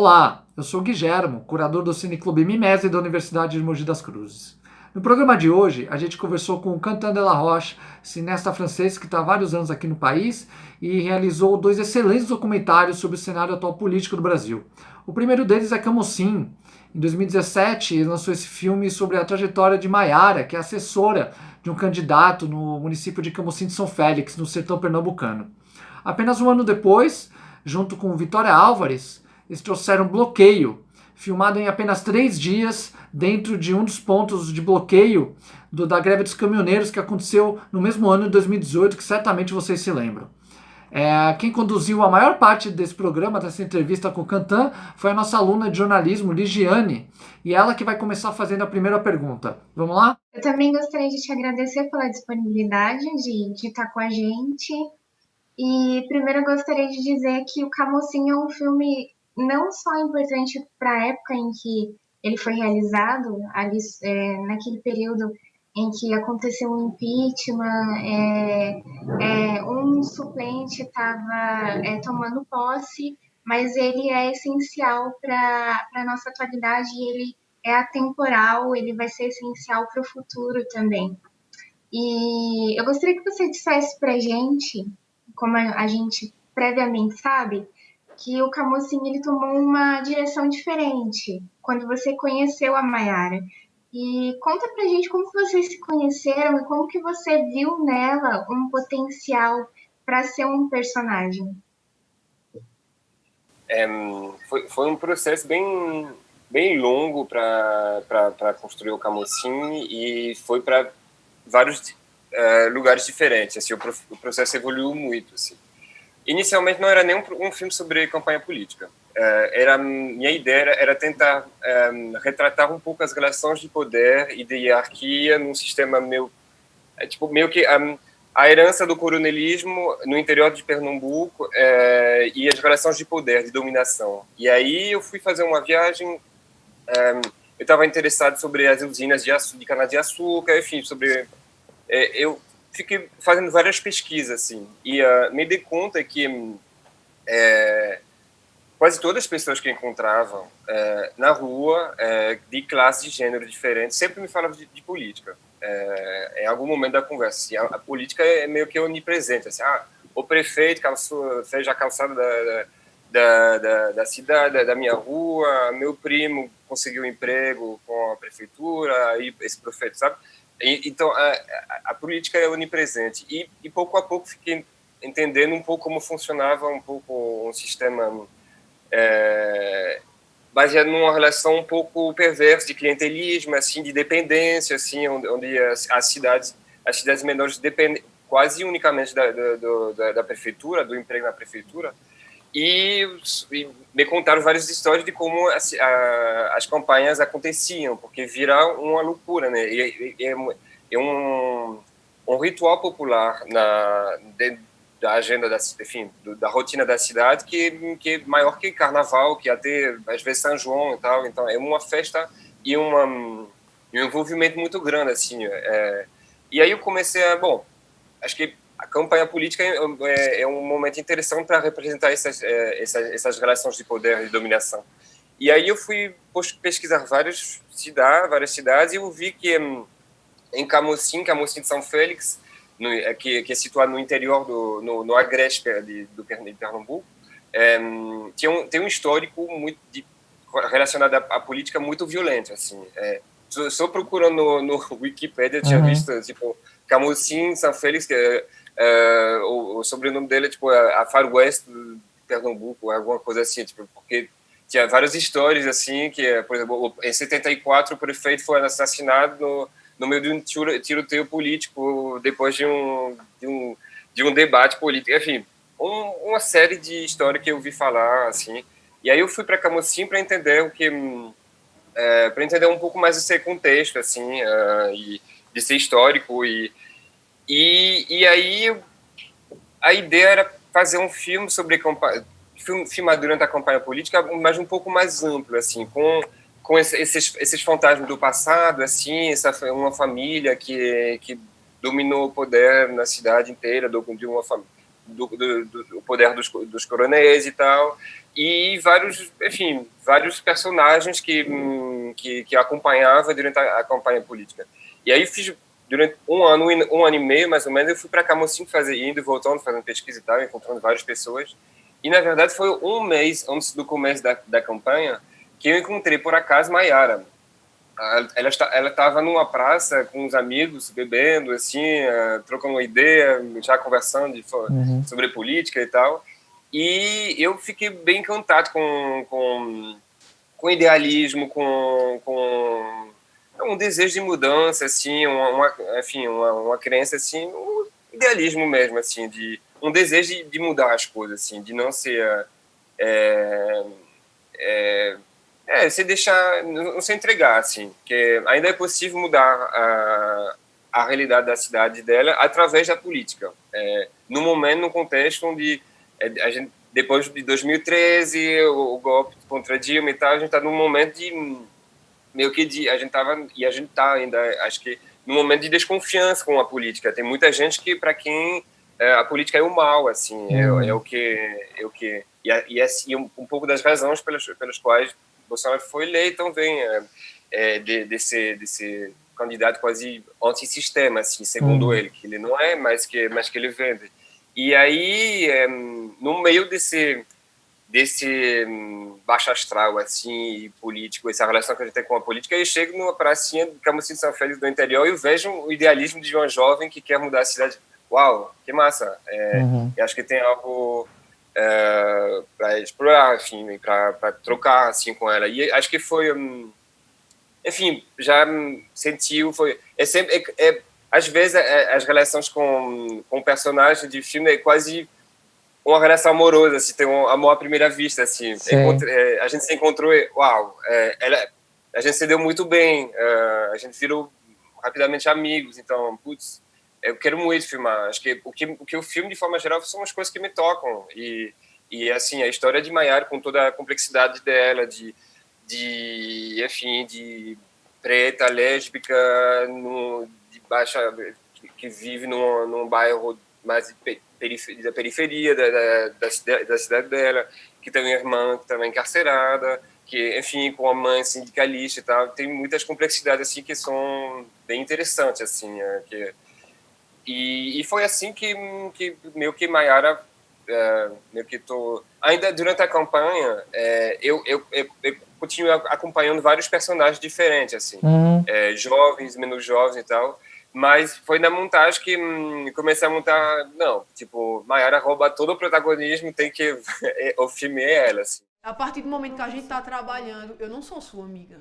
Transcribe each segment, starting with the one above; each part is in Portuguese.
Olá, eu sou o Guilhermo, curador do Cineclube Mimese da Universidade de Mogi das Cruzes. No programa de hoje, a gente conversou com o Quentin Delaroche, cineasta francês que está há vários anos aqui no país e realizou dois excelentes documentários sobre o cenário atual político do Brasil. O primeiro deles é Camocim. Em 2017, ele lançou esse filme sobre a trajetória de Maiara, que é assessora de um candidato no município de Camocim de São Félix, no sertão pernambucano. Apenas um ano depois, junto com Vitória Álvares, eles trouxeram Bloqueio, filmado em apenas 3 dias, dentro de um dos pontos de bloqueio da greve dos caminhoneiros que aconteceu no mesmo ano de 2018, que certamente vocês se lembram. Quem conduziu a maior parte desse programa, dessa entrevista com o Quentin, foi a nossa aluna de jornalismo, Ligiane, e ela que vai começar fazendo a primeira pergunta. Vamos lá? Eu também gostaria de te agradecer pela disponibilidade de estar com a gente. E primeiro eu gostaria de dizer que o Camocim é um filme não só importante para a época em que ele foi realizado, ali, naquele período em que aconteceu um impeachment, um suplente estava tomando posse, mas ele é essencial para a nossa atualidade e ele é atemporal, ele vai ser essencial para o futuro também. E eu gostaria que você dissesse para a gente, como a gente previamente sabe, que o Camocim ele tomou uma direção diferente quando você conheceu a Maiara. E conta pra gente como que vocês se conheceram e como que você viu nela um potencial para ser um personagem. Foi um processo bem longo para construir o Camocim e foi para vários lugares diferentes. Assim, o processo evoluiu muito. Assim. Inicialmente não era nem um filme sobre campanha política. Minha ideia era tentar retratar um pouco as relações de poder e de hierarquia num sistema meio que a herança do coronelismo no interior de Pernambuco e as relações de poder, de dominação. E aí eu fui fazer uma viagem. Eu estava interessado sobre as usinas de cana-de-açúcar, enfim, eu fiquei fazendo várias pesquisas, assim, e me dei conta que quase todas as pessoas que encontravam na rua, de classes de gênero diferentes, sempre me falavam de política. Em algum momento da conversa. Assim, a política é meio que onipresente. Assim, o prefeito fez a calçada da cidade, da minha rua, meu primo conseguiu um emprego com a prefeitura, e esse prefeito, sabe? Então, a política é onipresente. E pouco a pouco fiquei entendendo um pouco como funcionava um pouco um sistema baseado numa relação um pouco perversa de clientelismo, assim, de dependência, assim, onde as cidades menores dependem quase unicamente da prefeitura, do emprego na prefeitura. E me contaram várias histórias de como as campanhas aconteciam, porque vira uma loucura, né? É um ritual popular da agenda da rotina da cidade que é maior que carnaval, que até às vezes São João e tal. Então é uma festa e um envolvimento muito grande, assim. E aí eu comecei acho que a campanha política é um momento interessante para representar essas relações de poder e dominação. E aí eu fui pesquisar várias cidades e eu vi que em Camocim de São Félix, que é situado no interior, no agreste do Pernambuco, tem um histórico muito relacionado à política muito violento. Assim. Só procurando no Wikipedia, eu tinha visto, tipo, Camocim, São Félix, que o sobrenome dele é tipo a Far West de Pernambuco, alguma coisa assim, tipo, porque tinha várias histórias assim, que, por exemplo, em 74 o prefeito foi assassinado no meio de um tiroteio político depois de um debate político, enfim, uma série de histórias que eu ouvi falar, assim. E aí eu fui para Camocim para entender para entender um pouco mais esse contexto, assim, e de ser histórico e aí a ideia era fazer um filme sobre filmar durante a campanha política, mas um pouco mais amplo, assim, com esses fantasmas do passado, assim, uma família que dominou o poder na cidade inteira, do poder dos coronéis e tal, e vários personagens que acompanhava durante a campanha política. E aí fiz durante um ano e meio, mais ou menos, eu fui para Camocim indo e voltando, fazendo pesquisa e tal, encontrando várias pessoas. E, na verdade, foi um mês antes do começo da campanha que eu encontrei, por acaso, Maiara. Ela estava numa praça com uns amigos, bebendo, assim, trocando uma ideia, já conversando sobre política e tal. E eu fiquei bem encantado com idealismo, com um desejo de mudança, assim, uma crença, assim, um idealismo mesmo, assim, de um desejo de mudar as coisas, assim, de não ser se deixar, não se entregar, assim, que ainda é possível mudar a realidade da cidade dela através da política. No momento, no contexto onde a gente, depois de 2013, o golpe contra Dilma e tal, a gente está num momento de meio que a gente está ainda, acho que num momento de desconfiança com a política. Tem muita gente que, para quem a política é o mal, assim, é o que e um pouco das razões pelas quais Bolsonaro foi eleito também, desse candidato quase antissistema, assim, segundo ele, que ele não é, mas que ele vende. E aí, no meio desse baixo astral, assim, político, essa relação que a gente tem com a política, eu chego numa pracinha de Camocim de São Félix do interior e eu vejo o idealismo de uma jovem que quer mudar a cidade. Uau, que massa! Eu acho que tem algo para explorar, enfim, para trocar, assim, com ela. E acho que foi, enfim, já sentiu, às vezes as relações com personagens de filme é quase uma relação amorosa, assim, tem um amor à primeira vista, assim. A gente se encontrou e, uau, a gente se deu muito bem, a gente virou rapidamente amigos, então, putz, eu quero muito filmar. Acho que o que eu filmo, de forma geral, são as coisas que me tocam. E assim, a história de Maiara, com toda a complexidade dela, enfim, de preta, lésbica, de baixa, que vive num bairro mais da periferia da cidade dela, que tem uma irmã que também é encarcerada, que, enfim, com a mãe sindicalista e tal. Tem muitas complexidades, assim, que são bem interessantes, assim, e foi assim que meio que Maiara, meio que ainda durante a campanha, eu continuo acompanhando vários personagens diferentes, assim, jovens, menos jovens e tal, mas foi na montagem que comecei a montar, não, tipo, Maiara rouba todo o protagonismo, tem que o filme é ela, assim. A partir do momento que a gente está trabalhando, eu não sou sua amiga,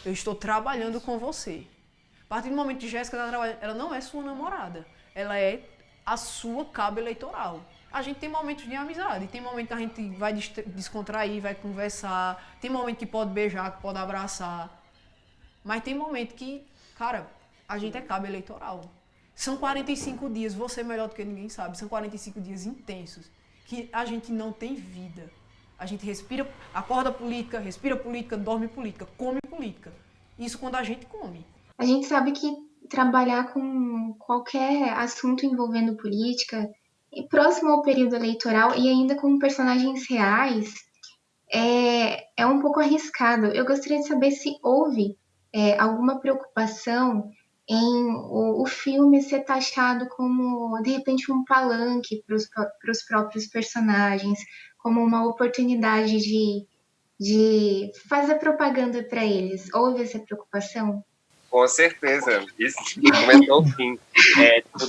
eu estou trabalhando com você. A partir do momento que Jéssica está trabalhando, ela não é sua namorada, ela é a sua cabo eleitoral. A gente tem momentos de amizade, tem momentos que a gente vai descontrair, vai conversar, tem momento que pode beijar, que pode abraçar, mas tem momento que, cara, a gente é cabo eleitoral. São 45 dias, você melhor do que ninguém sabe, são 45 dias intensos, que a gente não tem vida. A gente respira, acorda política, respira política, dorme política, come política. Isso quando a gente come. A gente sabe que trabalhar com qualquer assunto envolvendo política, e próximo ao período eleitoral e ainda com personagens reais, é um pouco arriscado. Eu gostaria de saber se houve alguma preocupação em o filme ser taxado como, de repente, um palanque para os próprios personagens, como uma oportunidade de fazer propaganda para eles. Houve essa preocupação? Com certeza, isso começou ao fim.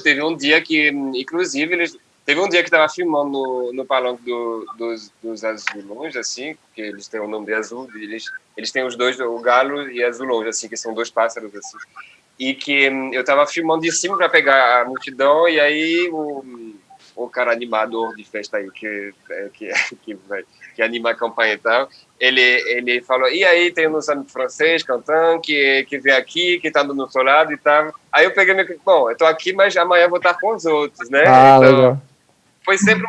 Teve um dia que, inclusive, teve um dia que estava filmando no palanque dos azulões, assim, porque eles têm o nome de azul, eles têm os dois, o galo e azulões, assim, que são dois pássaros, assim. E que eu estava filmando de cima para pegar a multidão, e aí o cara animador de festa aí, que anima a campanha e tal, ele falou, e aí tem um amigo francês cantando, que vem aqui, que está do nosso lado e tal. Aí eu peguei meu, bom, eu tô aqui, mas amanhã vou estar com os outros, né? Ah, então, legal. foi sempre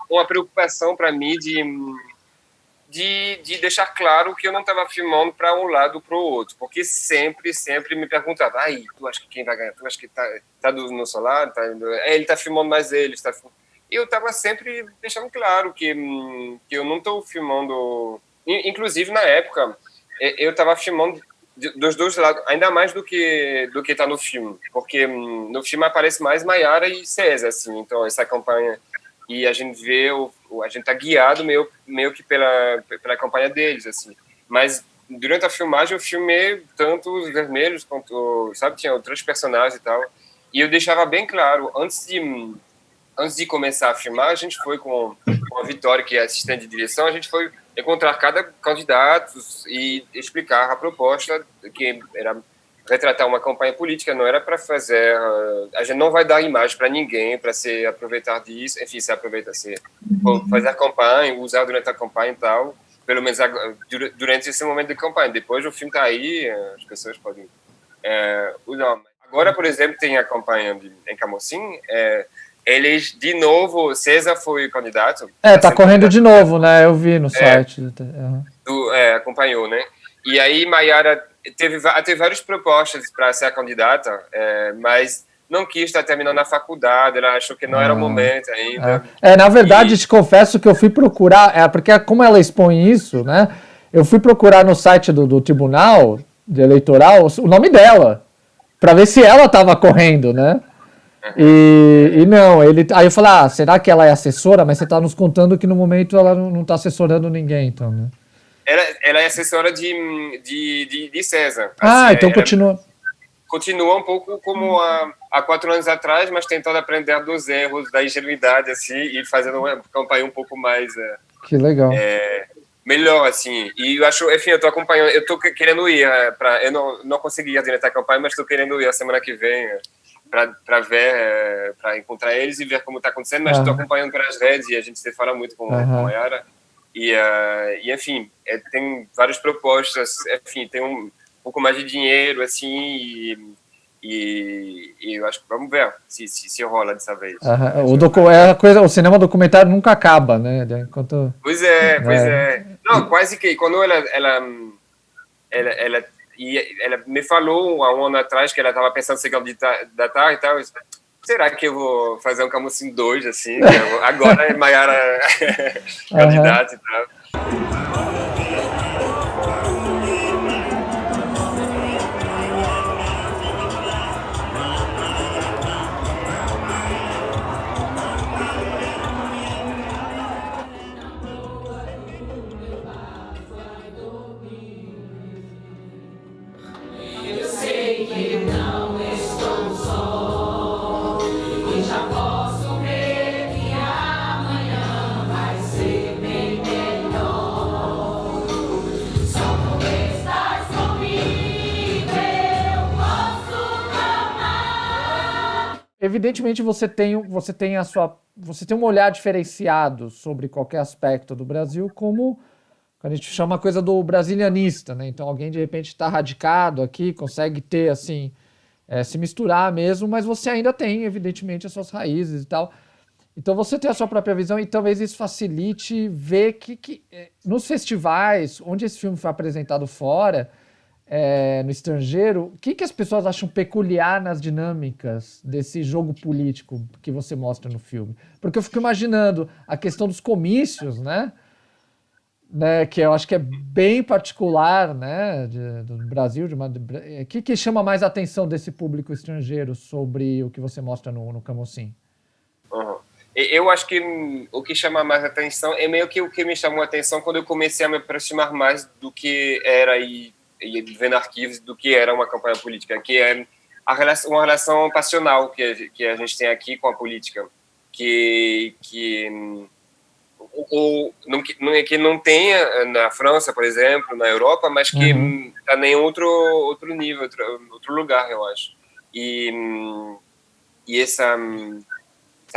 uma preocupação para mim de deixar claro que eu não estava filmando para um lado ou para o outro, porque sempre me perguntava, tu acha que quem vai ganhar? Tu acha que tá do nosso lado? Ele está filmando mais ele, eu estava sempre deixando claro que eu não estou filmando... Inclusive, na época, eu estava filmando dos dois lados, ainda mais do que está no filme, porque no filme aparece mais Maiara e César, assim, então essa campanha, e a gente vê, a gente está guiado meio que pela campanha deles, assim, mas durante a filmagem eu filmei tanto os vermelhos quanto, sabe, tinha outros personagens e tal, e eu deixava bem claro, antes de começar a filmar, a gente foi com a Vitória, que é assistente de direção, a gente foi encontrar cada candidato e explicar a proposta, que era retratar uma campanha política, não era para fazer... A gente não vai dar imagem para ninguém, para se aproveitar disso, enfim, se aproveitar, fazer a campanha, usar durante a campanha e tal, pelo menos durante esse momento de campanha. Depois o filme está aí, as pessoas podem... Não. Agora, por exemplo, tem a campanha em Camocim, eles, de novo, César foi candidato. Tá correndo de novo, né? Eu vi no site. Acompanhou, né? E aí, Maiara teve várias propostas para ser candidata, mas não quis estar terminando a faculdade, ela achou que não era o momento ainda. Na verdade, te confesso que eu fui procurar, porque como ela expõe isso, né? Eu fui procurar no site do Tribunal Eleitoral o nome dela, para ver se ela estava correndo, né? E não, aí eu falei, será que ela é assessora? Mas você está nos contando que no momento ela não está assessorando ninguém, então, né? Ela é assessora de César. Então continua. Continua um pouco como há 4 anos atrás, mas tentando aprender dos erros, da ingenuidade, assim, e fazendo uma campanha um pouco mais... que legal. Melhor, assim. E eu acho, enfim, eu tô acompanhando, eu tô querendo ir eu não consegui adiantar a campanha, mas estou querendo ir a semana que vem para ver, para encontrar eles e ver como está acontecendo, mas estou acompanhando pelas redes e a gente se fala muito com a Maiara. E enfim, tem várias propostas, enfim, tem um pouco mais de dinheiro, assim, e eu acho que vamos ver se rola dessa vez. O cinema documentário nunca acaba, né? Enquanto... Pois é. Não, quase que quando ela me falou há um ano atrás que ela estava pensando em ser candidatar e tal. Será que eu vou fazer um Camocim 2, assim? Agora é Maiara candidata e tal. Evidentemente você tem um olhar diferenciado sobre qualquer aspecto do Brasil, como a gente chama a coisa do brasilianista, né? Então alguém de repente está radicado aqui, consegue ter assim, se misturar mesmo, mas você ainda tem evidentemente as suas raízes e tal. Então você tem a sua própria visão e talvez isso facilite ver que nos festivais onde esse filme foi apresentado fora, no estrangeiro, o que as pessoas acham peculiar nas dinâmicas desse jogo político que você mostra no filme? Porque eu fico imaginando a questão dos comícios, né, que eu acho que é bem particular, né, do Brasil. O que chama mais a atenção desse público estrangeiro sobre o que você mostra no Camocim? Eu acho que o que chama mais atenção é meio que o que me chamou a atenção quando eu comecei a me aproximar mais do que era e vendo arquivos do que era uma campanha política, que é uma relação passional que a gente tem aqui com a política, que não tem na França, por exemplo, na Europa, mas que está em outro nível, outro lugar, eu acho. E essa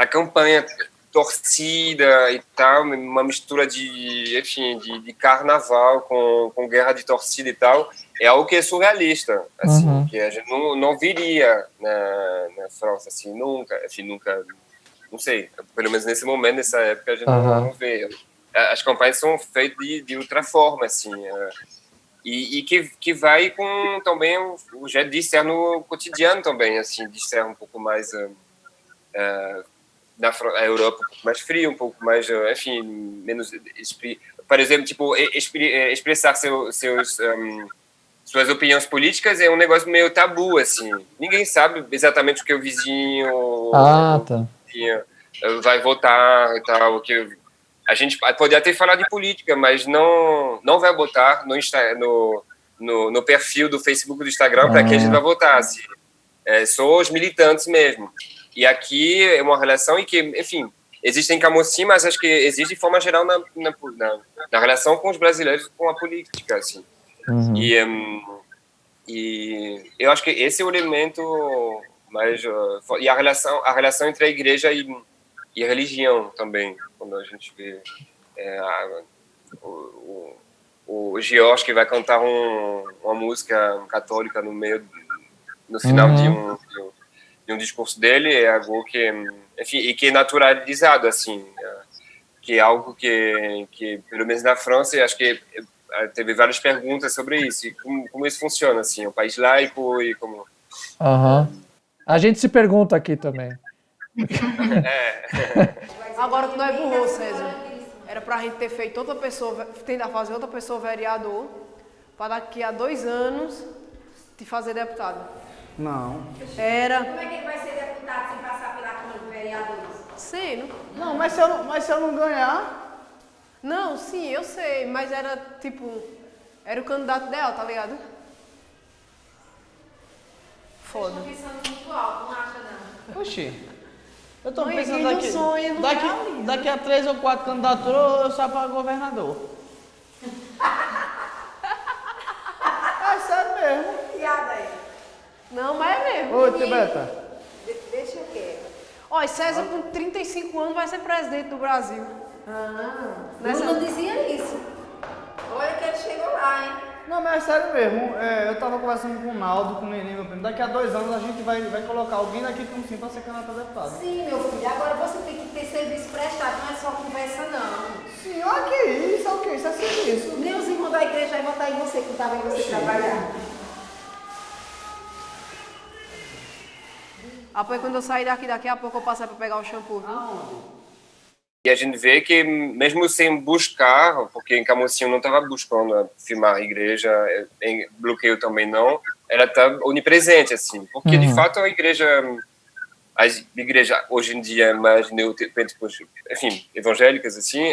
campanha torcida e tal, uma mistura de carnaval com guerra de torcida e tal, é algo que é surrealista, assim, que a gente não viria na França, assim, nunca, não sei, pelo menos nesse momento, nessa época, a gente não vê. As campanhas são feitas de outra forma, assim, e que vai com também o jeito de ser no cotidiano também, assim, de ser um pouco mais a Europa um pouco mais fria, um pouco mais, enfim, menos... Por exemplo, tipo, expressar suas opiniões políticas é um negócio meio tabu, assim. Ninguém sabe exatamente o que o vizinho, Tá. vai votar e tal. O que a gente pode até falar de política, mas não vai botar no perfil do Facebook, do Instagram, para quem a gente vai votar. Assim. Só os militantes mesmo. E aqui é uma relação em que, enfim, existe em Camocim, mas acho que existe de forma geral na relação com os brasileiros com a política, assim. Uhum. E eu acho que esse é o elemento mais... e a relação entre a igreja e a religião também, quando a gente vê o George que vai cantar uma música católica no final de um discurso dele, é algo que, enfim, e que é naturalizado, assim, que é algo que pelo menos na França, acho que teve várias perguntas sobre isso, e como isso funciona, assim, um país laico e como... A gente se pergunta aqui também. Agora tu não é burro, César. Era pra gente ter feito tentar fazer outra pessoa vereador, para daqui a 2 anos te fazer deputado. Não. Era. Como é que ele vai ser deputado sem passar pela Câmara de Vereadores? Sim, Não, mas se eu não ganhar... não, sim, eu sei, mas era tipo, era o candidato dela, tá ligado? Foda. Vocês estão pensando muito alto, não acha não? Oxi. Eu tô Mãe, pensando quem não sonha, não realiza. daqui a 3 ou 4 candidaturas eu saio para governador. É sério mesmo. Piada aí. Não, mas é mesmo. Ô, Tibeta. Deixa quieto. Ó, César com 35 anos vai ser presidente do Brasil. Não dizia isso. Olha que ele chegou lá, hein? Não, mas é sério mesmo. Eu tava conversando com o Naldo, com o Neném, meu primo. Daqui a 2 anos a gente vai colocar alguém daqui como sim para ser candidato a deputado. Sim, meu filho. Agora você tem que ter serviço prestado, não é só conversa, não. Sim, ok, isso é ok, isso é serviço. Nem os irmãos da igreja vai votar em você, que não tá vendo você trabalhar. Apoio quando eu sair daqui a pouco eu passar pra pegar o shampoo, viu? E a gente vê que, mesmo sem buscar, porque em Camocim não estava buscando firmar a igreja, em Bloqueio também não, ela está onipresente, assim, porque de fato a igreja hoje em dia mais enfim, evangélicas, assim,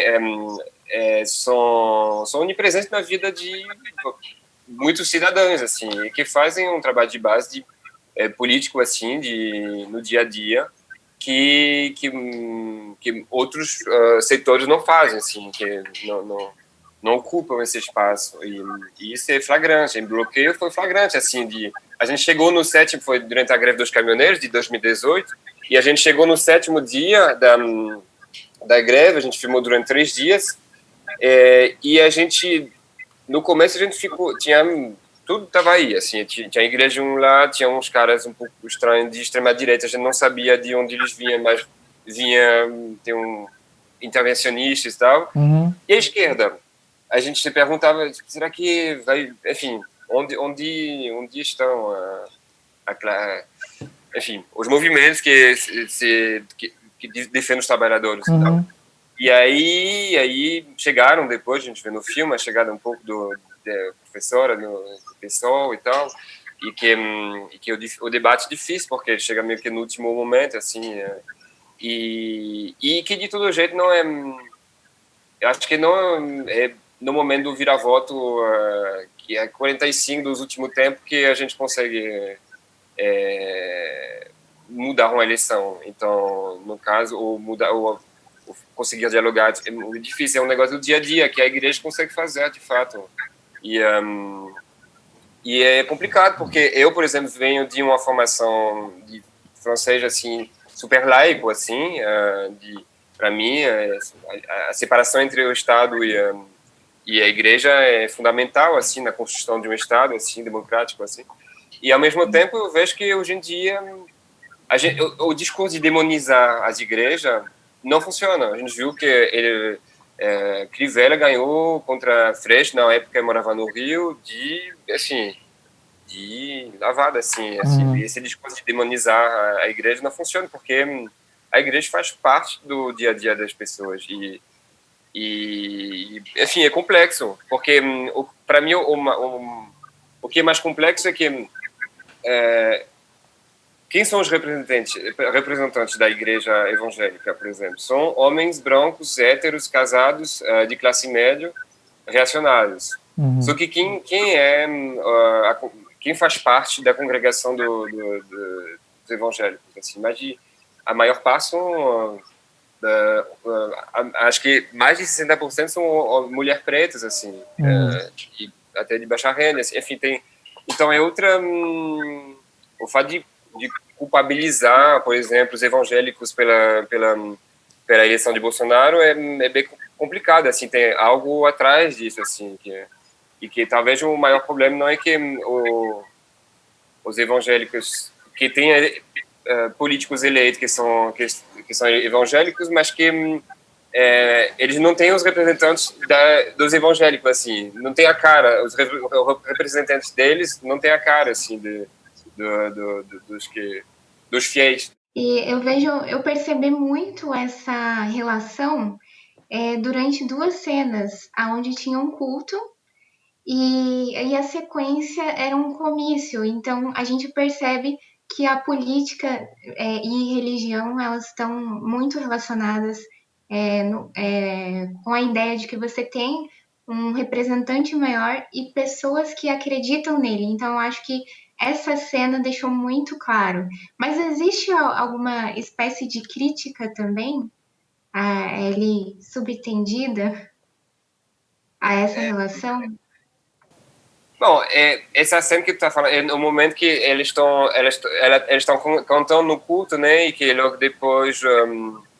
são onipresentes na vida de muitos cidadãos, assim, e que fazem um trabalho de base político, assim, no dia a dia, que outros setores não fazem, assim, que não ocupam esse espaço. E isso é flagrante. Em Bloqueio foi flagrante, assim, a gente chegou no 7º, foi durante a greve dos caminhoneiros de 2018, e a gente chegou no 7º dia da greve, a gente filmou durante 3 dias, e a gente, no começo a gente tudo estava aí, assim, tinha a igreja lá, tinha uns caras um pouco estranhos de extrema-direita, a gente não sabia de onde eles vinham, mas tem intervencionistas e tal. E a esquerda, a gente se perguntava, será que vai, enfim, onde estão enfim, os movimentos que defendem os trabalhadores e tal. E aí chegaram depois, a gente vê no filme, a chegada um pouco da professora do PSOL e tal, e que o debate é difícil, porque chega meio que no último momento, assim, e que de todo jeito não é... Eu acho que não é no momento do vira-voto, que é 45 dos últimos tempos, que a gente consegue mudar uma eleição. Então, no caso, ou conseguir dialogar é difícil, é um negócio do dia a dia, que a igreja consegue fazer, de fato. E é complicado, porque eu, por exemplo, venho de uma formação de francês, assim, super laico, assim, para mim, a separação entre o Estado e a igreja é fundamental, assim, na construção de um Estado, assim, democrático, assim. E, ao mesmo tempo, eu vejo que, hoje em dia, o discurso de demonizar as igrejas não funciona. A gente viu que Crivella ganhou contra Freixo, na época eu morava no Rio, de lavada, assim. Esse discurso de demonizar a igreja não funciona, porque a igreja faz parte do dia a dia das pessoas enfim, é complexo, porque para mim o que é mais complexo é que quem são os representantes da igreja evangélica, por exemplo? São homens brancos, héteros, casados, de classe média, reacionários. Só que quem faz parte da congregação dos evangélicos, assim, a maior parte são acho que mais de 60% são mulheres pretas, assim, e até de baixa renda, assim, enfim, então é outra o fato de culpabilizar, por exemplo, os evangélicos pela eleição de Bolsonaro é bem complicado, assim, tem algo atrás disso, assim, que talvez o maior problema não é que os evangélicos que têm políticos eleitos que são evangélicos, mas que eles não têm os representantes dos evangélicos, assim, não tem a cara, os representantes deles não têm a cara, assim, dos fiéis. E eu percebi muito essa relação durante 2 cenas, onde tinha um culto e a sequência era um comício. Então, a gente percebe que a política e religião, elas estão muito relacionadas com a ideia de que você tem um representante maior e pessoas que acreditam nele. Então, eu acho que essa cena deixou muito claro. Mas existe alguma espécie de crítica também, ali subtendida a essa relação? Bom, essa cena que tu tá falando é no momento que eles estão cantando no culto, né, e que logo depois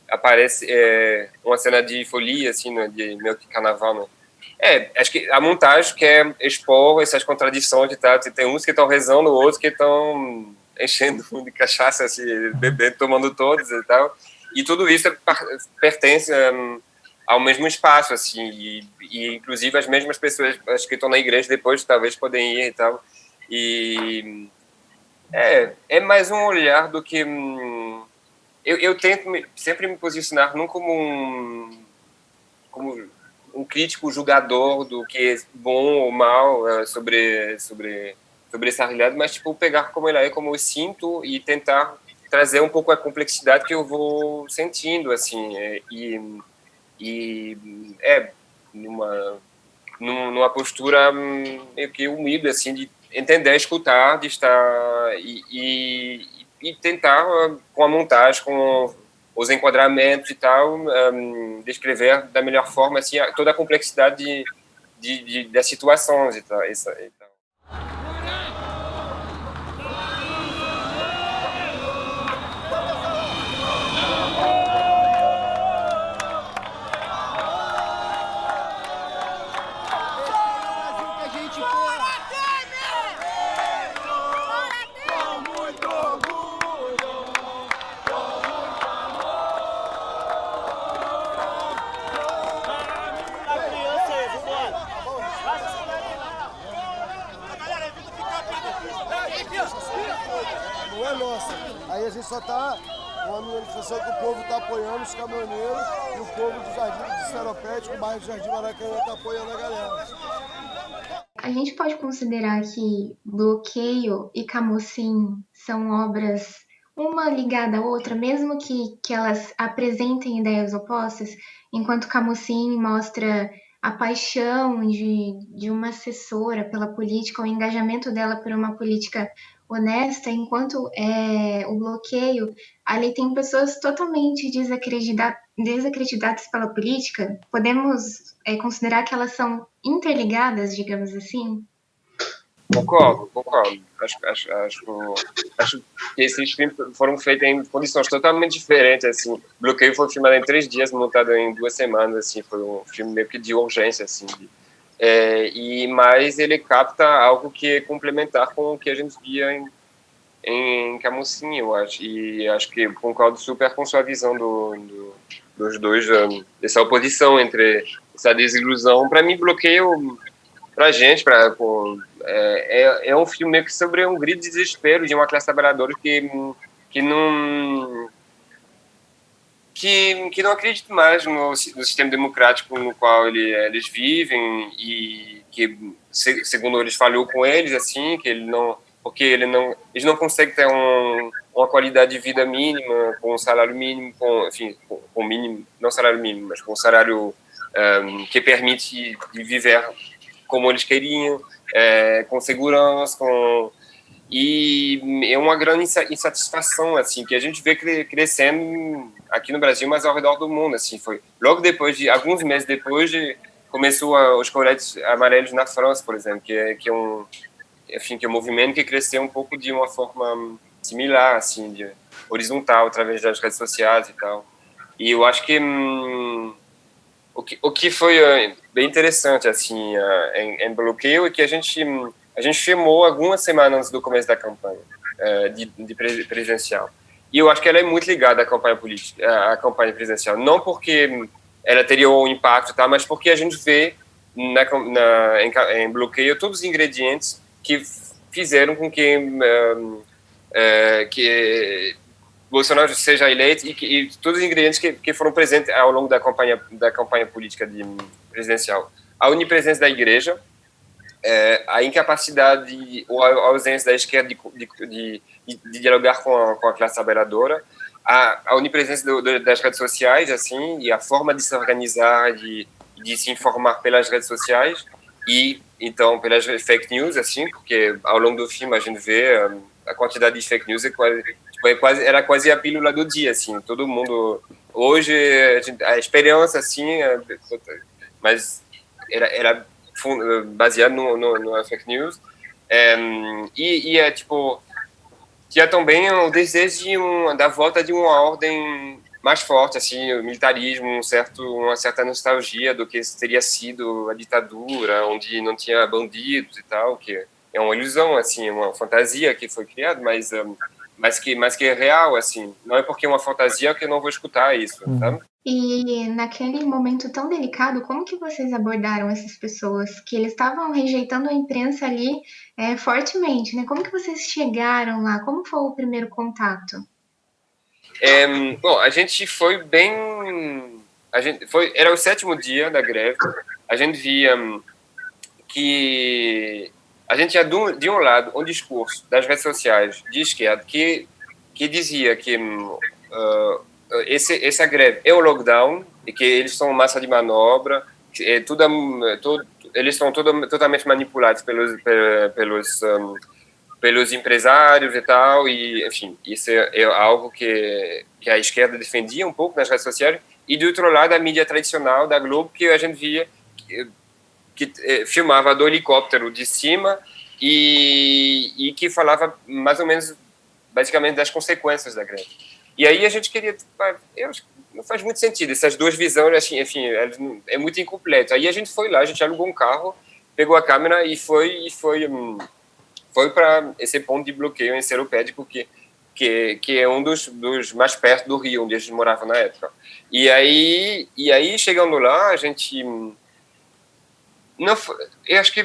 aparece uma cena de folia, assim, né, de meio que carnaval, né? Acho que a montagem quer expor essas contradições e tal. Tem uns que estão rezando, outros que estão enchendo de cachaça, assim, bebendo, tomando todos e tal. E tudo isso pertence ao mesmo espaço, assim, e inclusive as mesmas pessoas, acho que estão na igreja depois, talvez podem ir e tal. E é mais um olhar do que eu tento sempre me posicionar não como um crítico julgador do que é bom ou mal sobre essa realidade, mas tipo pegar como ela é, como eu sinto e tentar trazer um pouco a complexidade que eu vou sentindo, assim, numa postura meio que humilde, assim, de entender, escutar, de estar e tentar, com a montagem, com os enquadramentos e tal, descrever da melhor forma, assim, toda a complexidade das situações e tal. Não é nossa. Aí a gente só tá uma manifestação que o povo tá apoiando os caminhoneiros e o povo do Jardim de Seropédico, o bairro do Jardim Maracanã tá apoiando a galera. A gente pode considerar que Bloqueio e Camocim são obras uma ligada à outra, mesmo que elas apresentem ideias opostas, enquanto Camocim mostra a paixão de uma assessora pela política, o engajamento dela por uma política honesta, enquanto o Bloqueio, ali tem pessoas totalmente desacreditadas pela política. Podemos considerar que elas são interligadas, digamos assim? Concordo. Acho que esses filmes foram feitos em condições totalmente diferentes, assim. Bloqueio foi filmado em 3 dias, montado em 2 semanas, assim. Foi um filme meio que de urgência, assim. Mas ele capta algo que é complementar com o que a gente via em Camocim, eu acho. E acho que concordo super com sua visão dos dois, dessa oposição entre essa desilusão. Para mim, Bloqueio, pra gente, é um filme meio que sobre um grito de desespero de uma classe trabalhadora que que não acreditam mais no sistema democrático no qual eles vivem e que, segundo eles, falhou com eles, assim, que porque eles não conseguem ter uma qualidade de vida mínima, com um salário mínimo, com mínimo, não salário mínimo, mas com um salário que permite viver como eles queriam, com segurança, e é uma grande insatisfação, assim, que a gente vê crescendo aqui no Brasil, mas ao redor do mundo, assim. Foi logo depois alguns meses depois começou os coletes amarelos na França, por exemplo, que é um movimento que cresceu um pouco de uma forma similar, assim, horizontal, através das redes sociais e tal. E eu acho que o que foi bem interessante, assim, em Bloqueio é que a gente filmou algumas semanas antes do começo da campanha de presidencial. E eu acho que ela é muito ligada à campanha política, à campanha presidencial. Não porque ela teria um impacto, tá? Mas porque a gente vê em Bloqueio todos os ingredientes que fizeram com que Bolsonaro seja eleito e todos os ingredientes que foram presentes ao longo da campanha política presidencial. A onipresença da igreja, a incapacidade ou a ausência da esquerda de dialogar com a classe trabalhadora, a onipresença das redes sociais, assim, e a forma de se organizar, de se informar pelas redes sociais e, então, pelas fake news, assim, porque ao longo do filme a gente vê a quantidade de fake news era quase a pílula do dia, assim, todo mundo... Hoje, a esperança, assim, mas era baseado no fake news, tipo, tinha também o desejo da volta de uma ordem mais forte, assim, o militarismo, uma certa nostalgia do que teria sido a ditadura, onde não tinha bandidos e tal, que é uma ilusão, assim, uma fantasia que foi criada, mas que é real, assim. Não é porque é uma fantasia que eu não vou escutar isso, sabe? E naquele momento tão delicado, como que vocês abordaram essas pessoas que eles estavam rejeitando a imprensa ali fortemente, né? Como que vocês chegaram lá? Como foi o primeiro contato? Bom, a gente foi bem... Era o 7º dia da greve. A gente via que... A gente tinha, de um lado, um discurso das redes sociais de esquerda que dizia que essa greve é o lockdown e que eles são massa de manobra, eles são totalmente manipulados pelos empresários e tal, e, enfim, isso é algo que a esquerda defendia um pouco nas redes sociais, e, do outro lado, a mídia tradicional da Globo, que a gente via que filmava do helicóptero de cima e que falava mais ou menos, basicamente, das consequências da greve. E aí a gente queria... não faz muito sentido, essas duas visões, assim, enfim, é muito incompleto. Aí a gente foi lá, a gente alugou um carro, pegou a câmera e foi para esse ponto de bloqueio em Seropédico, que é um dos mais perto do Rio, onde a gente morava na época. E aí chegando lá, a gente... eu acho que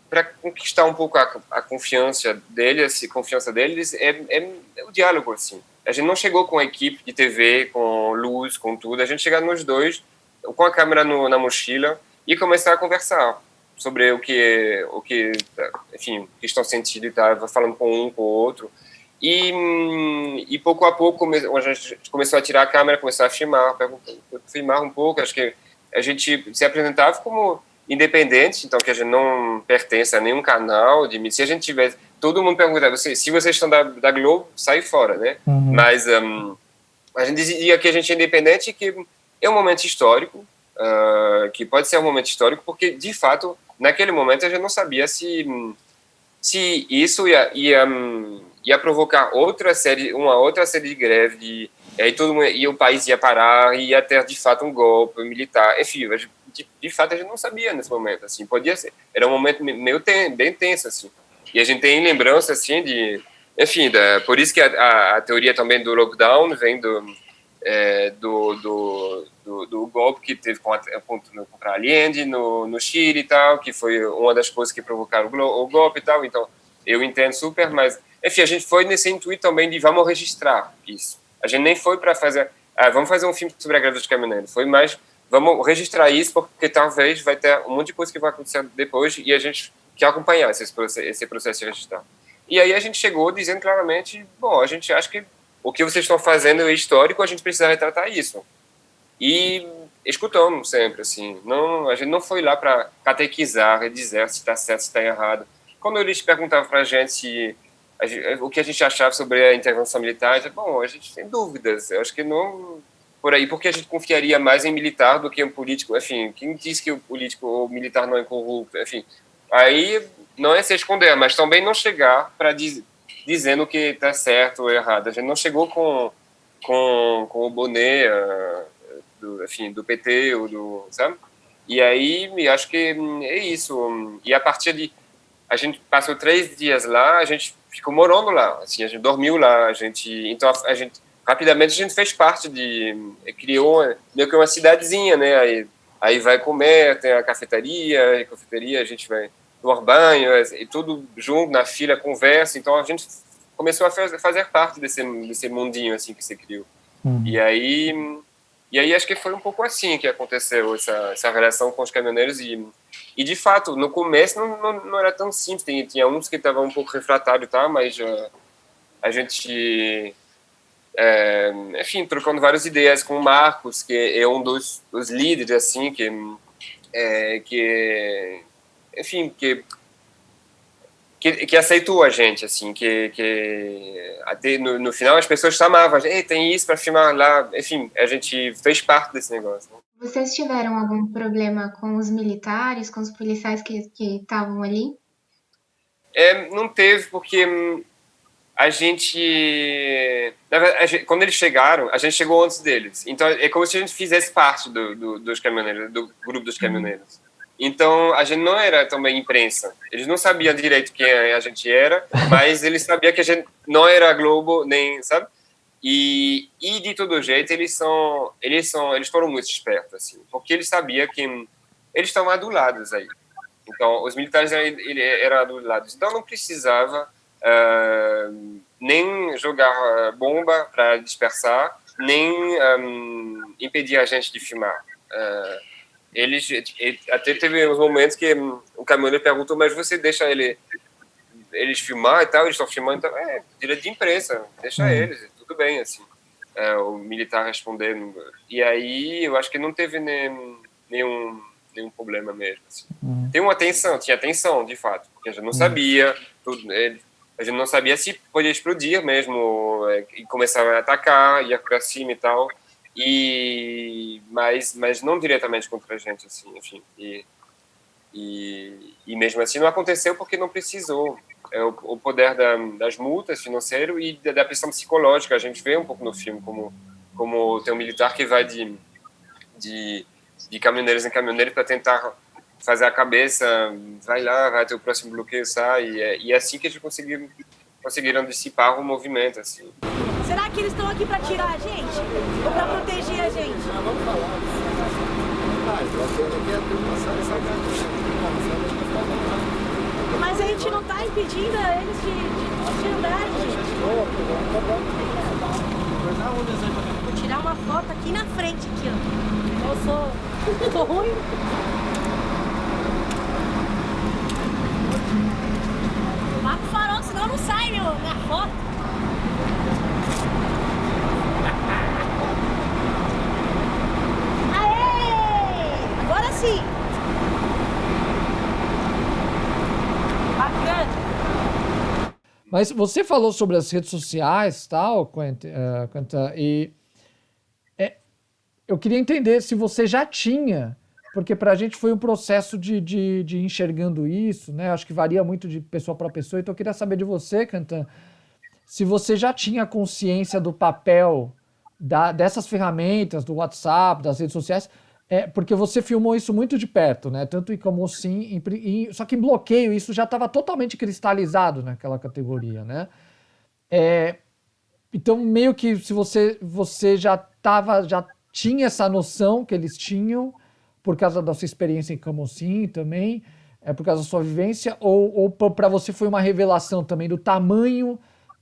para conquistar um pouco a confiança deles, é o diálogo, assim. A gente não chegou com a equipe de TV, com luz, com tudo. A gente chegou nos dois, com a câmera na mochila, e começar a conversar sobre o que enfim, o que estão sentindo e tal, falando com um, com o outro. E pouco a pouco a gente começou a tirar a câmera, começou a filmar um pouco. Acho que a gente se apresentava como independente, então que a gente não pertence a nenhum canal. Se a gente tivesse... Todo mundo perguntava, se vocês estão da Globo, sai fora, né? Uhum. Mas a gente dizia que a gente é independente e que é um momento histórico, que pode ser um momento histórico, porque, de fato, naquele momento a gente não sabia se isso ia provocar uma outra série de greve, e aí o país ia parar, e ia ter, de fato, um golpe militar. Enfim, de fato, a gente não sabia nesse momento, assim, podia ser. Era um momento bem tenso, assim. E a gente tem lembrança, assim, enfim, por isso que a teoria também do lockdown vem do golpe que teve contra Allende no Chile e tal, que foi uma das coisas que provocaram o golpe e tal. Então, eu entendo super, mas, enfim, a gente foi nesse intuito também de vamos registrar isso. A gente nem foi para fazer... vamos fazer um filme sobre a greve dos caminhoneiros. Foi mais, vamos registrar isso, porque talvez vai ter um monte de coisa que vai acontecer depois e a gente quer acompanhar esse processo de registrar. E aí a gente chegou dizendo claramente, bom, a gente acha que o que vocês estão fazendo é histórico, a gente precisa retratar isso. E escutamos sempre, assim. Não, a gente não foi lá para catequizar, dizer se está certo, se está errado. Quando eles perguntavam para a gente o que a gente achava sobre a intervenção militar, bom, a gente tem dúvidas. Eu acho que não por aí, porque a gente confiaria mais em militar do que em político. Enfim, quem diz que o político ou militar não é corrupto? Enfim, aí não é se esconder, mas também não chegar para dizendo que está certo ou errado. A gente não chegou com o boné do PT ou sabe? E aí acho que é isso. E a partir de a gente passou 3 dias lá, a gente ficou morando lá, assim, a gente dormiu lá, então a gente rapidamente a gente fez parte criou meio que uma cidadezinha, né? Aí vai comer, tem a cafeteria, a gente vai tomar banho, e tudo junto na fila, conversa. Então a gente começou a fazer parte desse mundinho assim que se criou. E aí acho que foi um pouco assim que aconteceu essa relação com os caminhoneiros e de fato no começo não era tão simples, tinha uns que estavam um pouco refratários, tá, mas a gente enfim, trocando várias ideias com o Marcos, que é um dos líderes assim enfim, que aceitou a gente, assim, que até no final as pessoas chamavam, tem isso para filmar lá, enfim, a gente fez parte desse negócio. Né? Vocês tiveram algum problema com os militares, com os policiais que estavam ali? Não teve, porque a gente, na verdade, quando eles chegaram, a gente chegou antes deles, então é como se a gente fizesse parte dos caminhoneiros, do grupo dos caminhoneiros. Então, a gente não era também imprensa. Eles não sabiam direito quem a gente era, mas eles sabiam que a gente não era Globo, nem, sabe? E de todo jeito, eles foram muito espertos, assim, porque eles sabiam que eles estão adulados aí. Então, os militares eram adulados. Então, não precisava nem jogar bomba para dispersar, nem impedir a gente de filmar. Até teve uns momentos que o caminhoneiro perguntou, mas você deixa eles filmar e tal? Eles estão filmando, então, direito de imprensa, deixa eles, tudo bem, assim. O militar respondendo. E aí, eu acho que não teve nenhum problema mesmo, assim. Tinha tensão, de fato, porque a gente não sabia, a gente não sabia se podia explodir mesmo, e começaram a atacar, ia para cima e tal. Mas não diretamente contra a gente, assim, enfim. E mesmo assim não aconteceu porque não precisou. O poder das multas financeiras e da pressão psicológica. A gente vê um pouco no filme como tem um militar que vai de caminhoneiros em caminhoneiros para tentar fazer a cabeça, vai ter o próximo bloqueio, sai. E é assim que eles conseguiram dissipar o movimento, assim. Será que eles estão aqui para tirar a gente? Ou para proteger a gente? Vamos falar. Mas a gente não está impedindo eles de andar, gente. Vou tirar uma foto aqui na frente, aqui, ó. Eu tô ruim. Marca o farol, senão não sai minha foto. Agora sim! Bacana! Mas você falou sobre as redes sociais, tal, Quentin, e eu queria entender se você já tinha, porque para a gente foi um processo de enxergando isso, né? Acho que varia muito de pessoa para pessoa, então eu queria saber de você, Quentin, se você já tinha consciência do papel dessas ferramentas, do WhatsApp, das redes sociais, porque você filmou isso muito de perto, né? Tanto em Camocim, só que em Bloqueio isso já estava totalmente cristalizado naquela categoria, né? Então meio que se você já tinha essa noção que eles tinham por causa da sua experiência em Camocim também, por causa da sua vivência, ou para você foi uma revelação também do tamanho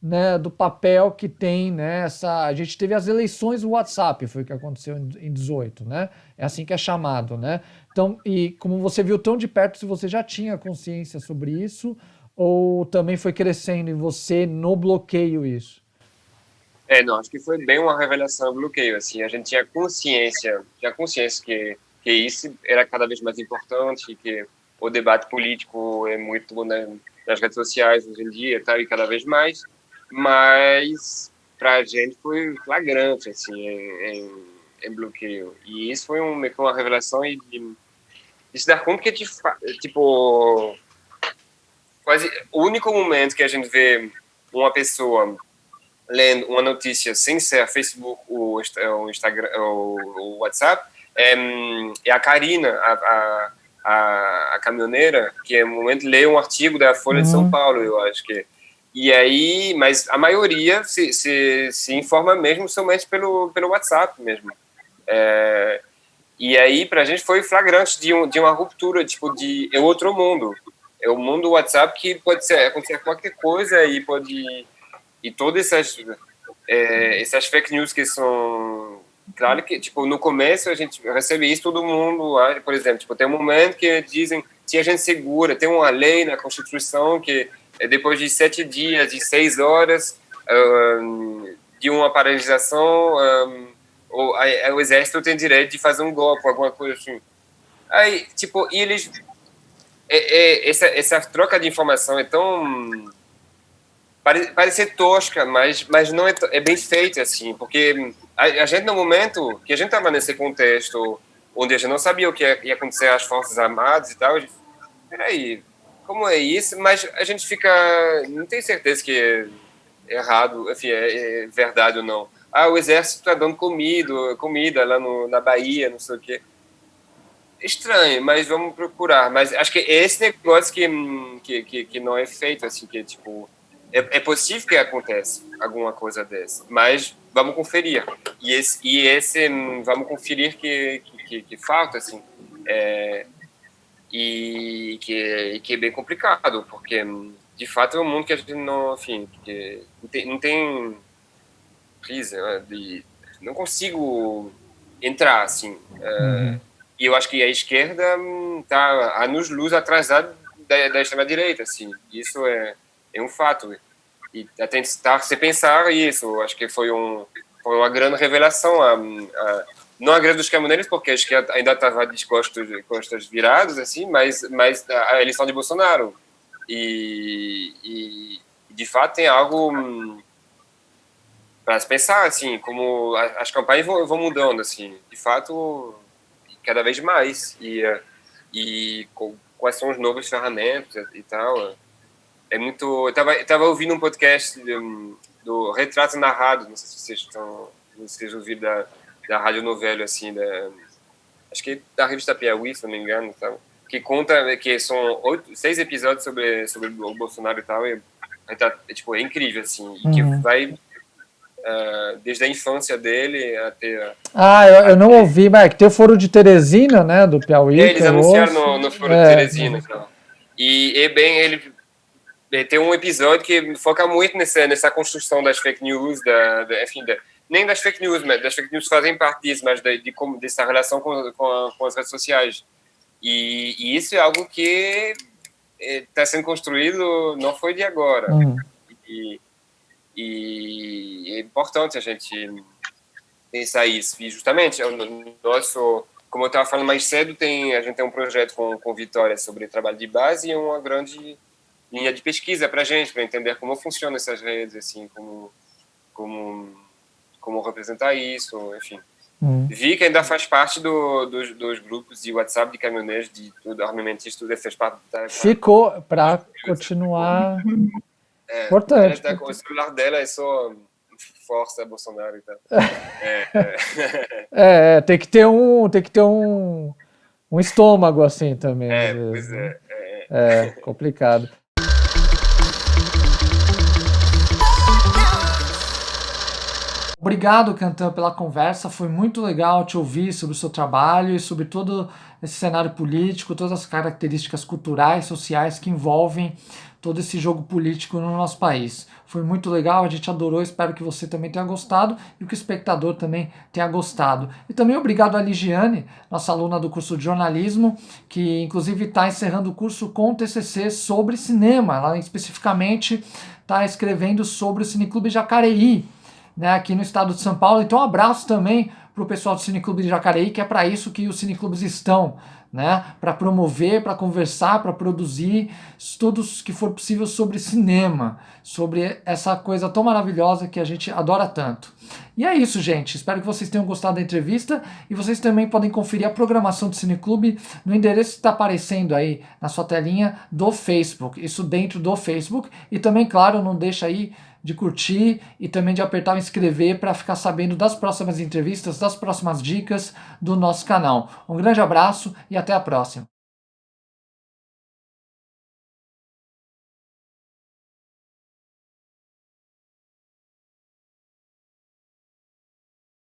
né, do papel que tem, né, a gente teve as eleições do WhatsApp, foi o que aconteceu em 18, né? É assim que é chamado, né? Então, e como você viu tão de perto, se você já tinha consciência sobre isso, ou também foi crescendo em você no bloqueio isso? Não, acho que foi bem uma revelação do bloqueio, assim, a gente tinha consciência que isso era cada vez mais importante, que o debate político é muito nas redes sociais hoje em dia, tá, e cada vez mais, mas para a gente foi flagrante, assim, em bloqueio, e isso foi meio que uma revelação de se dar conta que, tipo, quase o único momento que a gente vê uma pessoa lendo uma notícia sem ser Facebook, o Instagram, o WhatsApp, é a Karina, a caminhoneira, que no momento lê um artigo da Folha de São Paulo, eu acho que. E aí, mas a maioria se informa mesmo somente pelo WhatsApp mesmo. E aí, para a gente foi flagrante de uma ruptura, tipo, é outro mundo. É o mundo do WhatsApp que pode acontecer qualquer coisa e todas essas fake news que são... Claro que, tipo, no começo a gente recebe isso, todo mundo, por exemplo, tipo, tem um momento que dizem se a gente segura, tem uma lei na Constituição que depois de 7 dias, de 6 horas de uma paralisação, o exército tem direito de fazer um golpe, alguma coisa assim. Aí, tipo, eles... essa troca de informação é tão... Parece ser tosca, mas não é bem feita, assim, porque a gente, no momento que a gente estava nesse contexto onde a gente não sabia o que ia acontecer às Forças Armadas e tal, a gente, peraí, como é isso? Mas a gente não tem certeza que é errado, enfim, é verdade ou não. O exército está dando comida lá na Bahia, não sei o quê. Estranho, mas vamos procurar. Mas acho que é esse negócio que não é feito, assim, que tipo... É possível que aconteça alguma coisa dessa, mas vamos conferir. E esse vamos conferir que falta, assim, e que é bem complicado, porque, de fato, é um mundo que a gente não, enfim, que não tem crise, não consigo entrar, assim. E eu acho que a esquerda está anos-luz atrasada da extrema-direita, assim. Isso é um fato. E a tentar se pensar isso, acho que foi uma grande revelação. Não a greve dos caminhoneiros, porque acho que ainda estava de costas viradas, assim, mas a eleição de Bolsonaro. E de fato tem algo para se pensar, assim, como as campanhas vão mudando, assim, de fato, cada vez mais. E quais são as novas ferramentas e tal. É muito... Eu tava ouvindo um podcast do Retrato Narrado, não sei se vocês ouviram da Rádio Novelo, assim, acho que da revista Piauí, se não me engano, tal, que conta que são 6 episódios sobre o Bolsonaro e tal, tipo, é incrível, assim, e que vai desde a infância dele até... eu não ouvi, mas que tem o Foro de Teresina, né, do Piauí. Eles anunciaram no Foro de Teresina, então. E ele tem um episódio que foca muito nessa construção das fake news, enfim, nem das fake news, mas das fake news fazem parte disso, mas dessa relação com as redes sociais. E isso é algo que está sendo construído, não foi de agora. E é importante a gente pensar isso. E justamente, como eu estava falando mais cedo, a gente tem um projeto com Vitória sobre trabalho de base e uma grande linha de pesquisa para a gente, para entender como funcionam essas redes, assim, como representar isso, enfim. Vi que ainda faz parte dos grupos de WhatsApp de caminhoneiros, de tudo, armamentista, tudo fez parte. Ficou para continuar. Importante. O celular dela é só força Bolsonaro e tal. Tem que ter um estômago assim também. Pois é. É complicado. Obrigado, Cantan, pela conversa. Foi muito legal te ouvir sobre o seu trabalho e sobre todo esse cenário político, todas as características culturais, sociais que envolvem todo esse jogo político no nosso país. Foi muito legal, a gente adorou, espero que você também tenha gostado e que o espectador também tenha gostado. E também obrigado a Ligiane, nossa aluna do curso de jornalismo, que inclusive está encerrando o curso com TCC sobre cinema. Ela especificamente está escrevendo sobre o Cineclube Jacareí, né, aqui no estado de São Paulo. Então um abraço também para o pessoal do Cineclube de Jacareí, que é para isso que os cineclubes estão, né, para promover, para conversar, para produzir estudos que for possível sobre cinema, sobre essa coisa tão maravilhosa que a gente adora tanto. E é isso, gente. Espero que vocês tenham gostado da entrevista e vocês também podem conferir a programação do Cineclube no endereço que está aparecendo aí na sua telinha do Facebook, isso dentro do Facebook. E também, claro, não deixa aí de curtir e também de apertar o inscrever para ficar sabendo das próximas entrevistas, das próximas dicas do nosso canal. Um grande abraço e até a próxima.